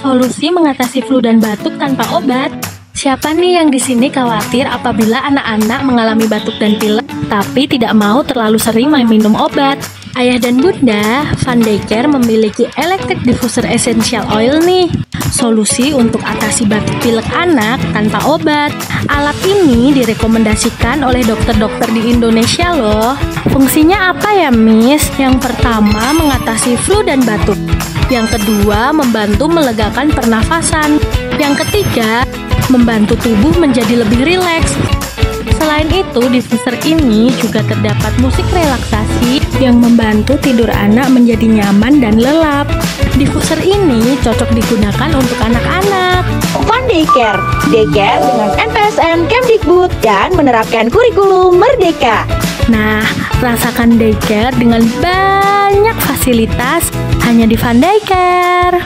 Solusi mengatasi flu dan batuk tanpa obat. Siapa nih yang di sini khawatir apabila anak-anak mengalami batuk dan pilek, tapi tidak mau terlalu sering minum obat? Ayah dan Bunda, Van Daycare memiliki Electric Diffuser Essential Oil nih. Solusi untuk atasi batuk pilek anak tanpa obat. Alat ini direkomendasikan oleh dokter-dokter di Indonesia loh. Fungsinya apa ya, Miss? Yang pertama, mengatasi flu dan batuk. Yang kedua, membantu melegakan pernafasan. Yang ketiga, membantu tubuh menjadi lebih rileks. Selain itu, diffuser ini juga terdapat musik relaksasi yang membantu tidur anak menjadi nyaman dan lelap. Diffuser ini cocok digunakan untuk anak-anak. Van Daycare, daycare dengan NPSN Kemdikbud dan menerapkan kurikulum Merdeka. Nah, rasakan daycare dengan banyak fasilitas hanya di Van Daycare.